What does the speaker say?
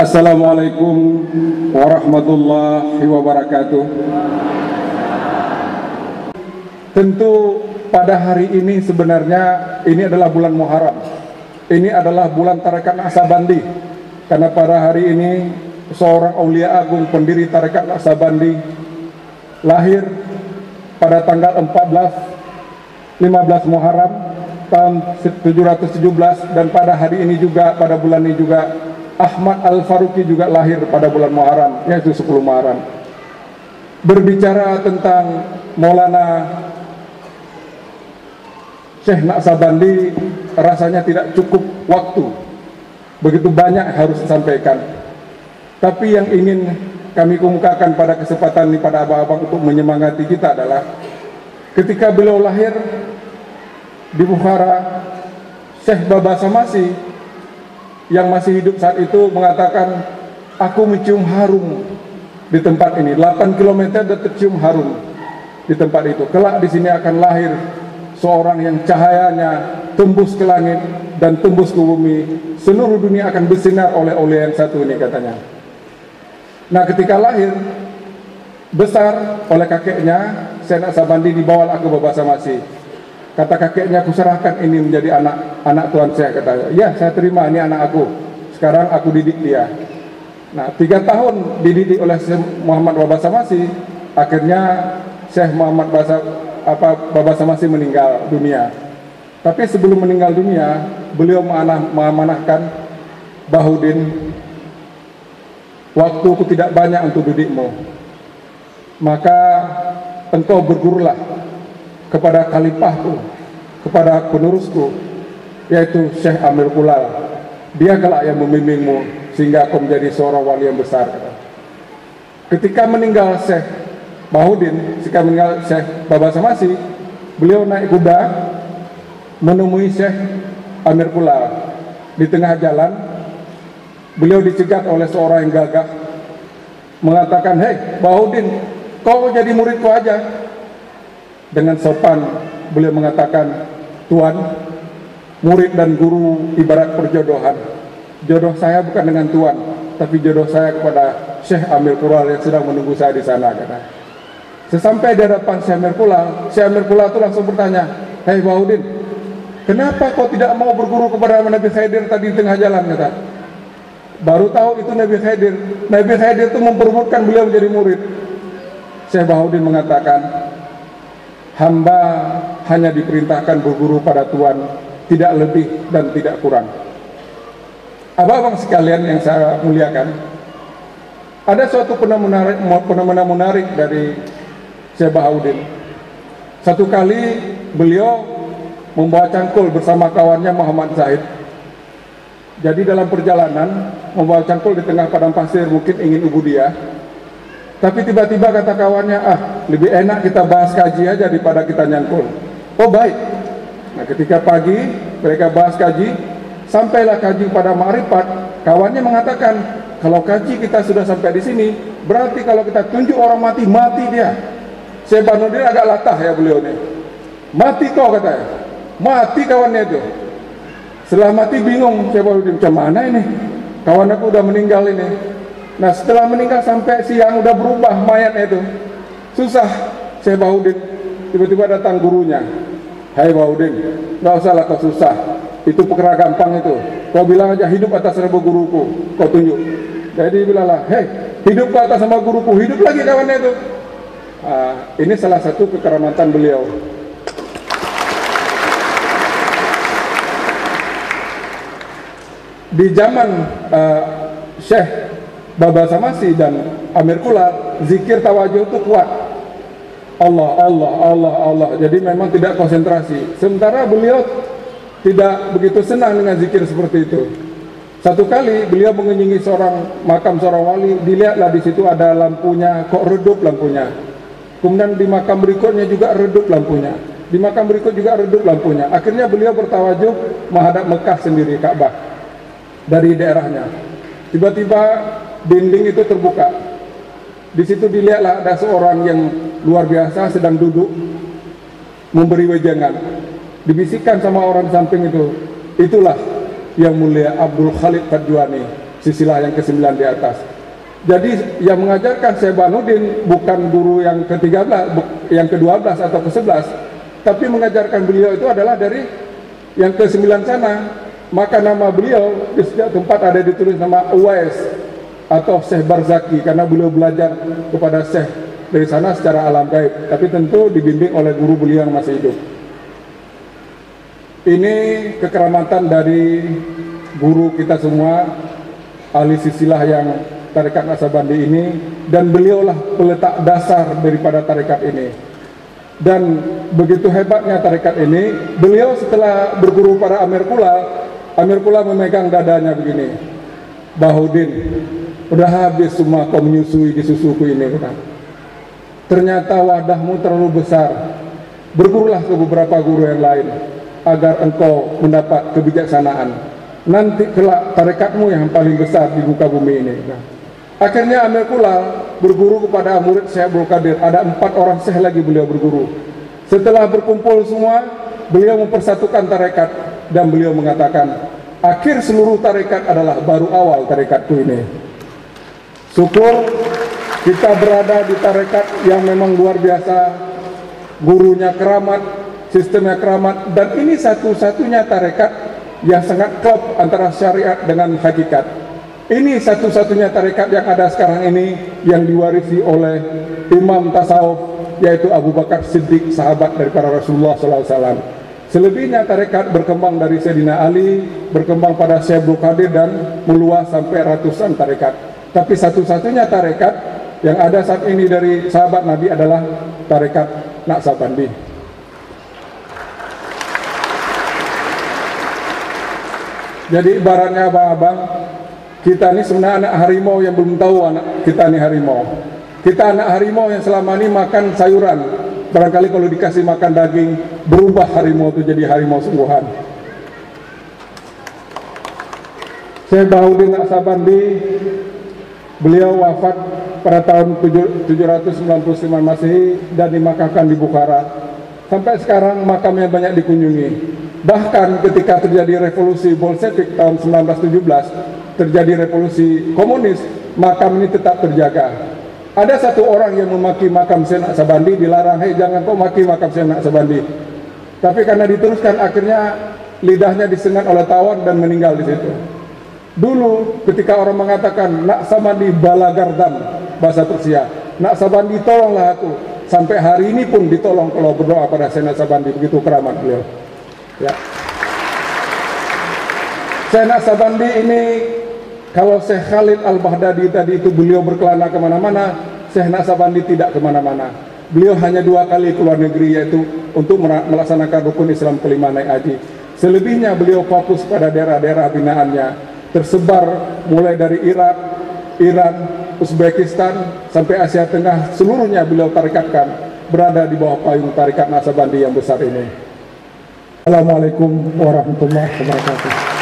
Assalamualaikum warahmatullahi wabarakatuh. Tentu pada hari ini sebenarnya ini adalah bulan Muharram. Ini adalah bulan Tarekat Naqsabandi. Karena pada hari ini seorang aulia agung pendiri Tarekat Naqsabandi lahir pada tanggal 15 Muharram tahun 717, dan pada hari ini juga, pada bulan ini juga Ahmad Al-Faruqi juga lahir pada bulan Muharram, yaitu 10 Muharram. Berbicara tentang Maulana Syekh Naqsabandi, rasanya tidak cukup waktu. Begitu banyak harus disampaikan. Tapi yang ingin kami kemukakan pada kesempatan ini pada abang-abang untuk menyemangati kita adalah ketika beliau lahir di Bukhara, Syekh Baba Samasi yang masih hidup saat itu mengatakan, aku mencium harum di tempat ini, 8 km dan tercium harum di tempat itu. Kelak di sini akan lahir seorang yang cahayanya tembus ke langit dan tembus ke bumi. Seluruh dunia akan bersinar oleh yang satu ini, katanya. Nah, ketika lahir besar oleh kakeknya, Syekh Naqsabandi dibawa ke Baba Samasi. Kata kakeknya, aku serahkan ini menjadi anak tuan saya, kata. Ya, saya terima, ini anak aku. Sekarang aku didik dia. Nah, 3 tahun dididik oleh Syekh Muhammad Baba Samasi. Akhirnya Syekh Muhammad Baba Samasi meninggal dunia. Tapi sebelum meninggal dunia, beliau mengamanahkan, Bahudin, waktuku tidak banyak untuk didikmu, maka engkau bergurulah kepada khalifahku, kepada penerusku, yaitu Syekh Amir Kulal. Dia kelak yang membimbingmu sehingga kau menjadi seorang wali yang besar. Ketika meninggal Syekh Bahudin, ketika meninggal Syekh Baba Samasi, beliau naik kuda menemui Syekh Amir Kulal. Di tengah jalan beliau dicegat oleh seorang yang gagah, mengatakan, hei Bahudin, kau jadi muridku aja. Dengan sopan beliau mengatakan, Tuan, murid dan guru ibarat perjodohan. Jodoh saya bukan dengan Tuan, tapi jodoh saya kepada Syekh Amir Kulal yang sedang menunggu saya di sana, kata. Sesampai di hadapan Syekh Amir Kulal itu langsung bertanya, hei Bahudin, kenapa kau tidak mau berguru kepada Nabi Khidir tadi di tengah jalan, kata. Baru tahu itu Nabi Khidir. Nabi Khidir itu memperebutkan beliau menjadi murid. Syekh Bahudin mengatakan, hamba hanya diperintahkan berguru pada Tuan, tidak lebih dan tidak kurang. Abang-abang sekalian yang saya muliakan, ada suatu fenomena menarik dari Syekh Bahudin. Satu kali beliau membawa cangkul bersama kawannya Muhammad Zaid. Jadi dalam perjalanan membawa cangkul di tengah padang pasir, mungkin ingin ubudiyah. Tapi tiba-tiba kata kawannya, lebih enak kita bahas kaji aja daripada kita nyangkul. Oh baik. Nah, ketika pagi mereka bahas kaji, sampailah kaji pada Ma'rifat. Kawannya mengatakan, kalau kaji kita sudah sampai di sini, berarti kalau kita tunjuk orang mati, mati dia. Syekh Bahudin agak latah ya beliau ini. Mati kau, katanya. Mati kawannya itu. Setelah mati bingung Syekh Bahudin, macam mana ini? Kawan aku udah meninggal ini. Nah, setelah meninggal sampai siang udah berubah mayatnya itu. Susah Syekh Bahudin. Tiba-tiba datang gurunya. Hai Bahudin, nggak usah lah kau susah. Itu perkara gampang itu. Kau bilang aja hidup atas nama guruku. Kau tunjuk. Jadi bilanglah, hei, hidup ke atas nama guruku. Hidup lagi kawannya itu. Ini salah satu kekeramatan beliau. Di zaman Syekh Baba Samasi dan Amir Kulal, zikir tawajuh itu kuat. Allah, Allah, Allah, Allah. Jadi memang tidak konsentrasi. Sementara beliau tidak begitu senang dengan zikir seperti itu. Satu kali beliau mengunjungi makam seorang wali, dilihatlah di situ ada lampunya, kok redup lampunya. Kemudian di makam berikutnya juga redup lampunya. Di makam berikut juga redup lampunya. Akhirnya beliau bertawajuh menghadap Mekah sendiri, Ka'bah, dari daerahnya. Tiba-tiba dinding itu terbuka. Di situ dilihatlah ada seorang yang luar biasa sedang duduk memberi wejangan. Dibisikkan sama orang di samping itu, itulah yang mulia Abdul Khalid Qadjuani. silsilah yang ke-9 di atas. Jadi yang mengajarkan Syekh Burhanuddin bukan guru yang ke-13, yang ke-12 atau ke-11, tapi mengajarkan beliau itu adalah dari yang ke-9 sana. Maka nama beliau di setiap tempat ada ditulis nama Uwais atau Syekh Barzaki, karena beliau belajar kepada Syekh dari sana secara alam gaib, tapi tentu dibimbing oleh guru beliau yang masih hidup. Ini kekeramatan dari guru kita semua, ahli silsilah yang tarekat Naqsabandi ini, dan beliaulah peletak dasar daripada tarekat ini. Dan begitu hebatnya tarekat ini, beliau setelah berguru pada Amir Kula memegang dadanya begini, Bahudin, udah habis semua kau menyusui di susuku ini, kata. Ternyata wadahmu terlalu besar, bergurulah ke beberapa guru yang lain agar engkau mendapat kebijaksanaan. Nanti kelak tarekatmu yang paling besar di muka bumi ini. Nah, akhirnya Amir Kula berguru kepada murid Syekh Abdul Qadir. Ada 4 orang syekh lagi beliau berguru. Setelah berkumpul semua, beliau mempersatukan tarekat dan beliau mengatakan, akhir seluruh tarekat adalah baru awal tarekatku ini. Syukur kita berada di tarekat yang memang luar biasa, gurunya keramat, sistemnya keramat, dan ini satu-satunya tarekat yang sangat klop antara syariat dengan hakikat. Ini satu-satunya tarekat yang ada sekarang ini yang diwarisi oleh imam tasawuf, yaitu Abu Bakar Siddiq, sahabat daripada Rasulullah SAW. Selebihnya tarekat berkembang dari Sayyidina Ali, berkembang pada Syekh Abdul Qadir, dan meluas sampai ratusan tarekat. Tapi satu-satunya tarekat yang ada saat ini dari sahabat Nabi adalah tarekat Naqsabandi. Jadi ibaratnya abang-abang, kita ini sebenarnya anak harimau yang belum tahu anak kita ini harimau. Kita anak harimau yang selama ini makan sayuran. Barangkali kalau dikasih makan daging, berubah harimau itu jadi harimau sungguhan. Syekh Bahauddin Naqsabandi, beliau wafat pada tahun 795 Masehi dan dimakamkan di Bukhara. Sampai sekarang makamnya banyak dikunjungi. Bahkan ketika terjadi revolusi Bolshevik tahun 1917, terjadi revolusi komunis, makam ini tetap terjaga. Ada satu orang yang memaki makam Syekh Naqsabandi, dilarang, hei jangan kau maki makam Syekh Naqsabandi. Tapi karena diteruskan, akhirnya lidahnya disengat oleh tawon dan meninggal di situ. Dulu ketika orang mengatakan Naqsabandi balagardam, bahasa Persia, Naqsabandi tolonglah aku, sampai hari ini pun ditolong kalau berdoa pada Syekh Naqsabandi, begitu keramat beliau. Ya. Syekh Naqsabandi ini, kalau Syekh Khalid Al-Baghdadi tadi itu beliau berkelana kemana-mana, Syekh Naqsabandi tidak kemana-mana. Beliau hanya 2 kali keluar negeri, yaitu untuk melaksanakan rukun Islam kelima, naik haji. Selebihnya beliau fokus pada daerah-daerah binaannya, tersebar mulai dari Irak, Iran, Uzbekistan, sampai Asia Tengah, seluruhnya beliau tarikatkan berada di bawah payung tarikat Naqsabandi yang besar ini. Assalamualaikum warahmatullahi wabarakatuh.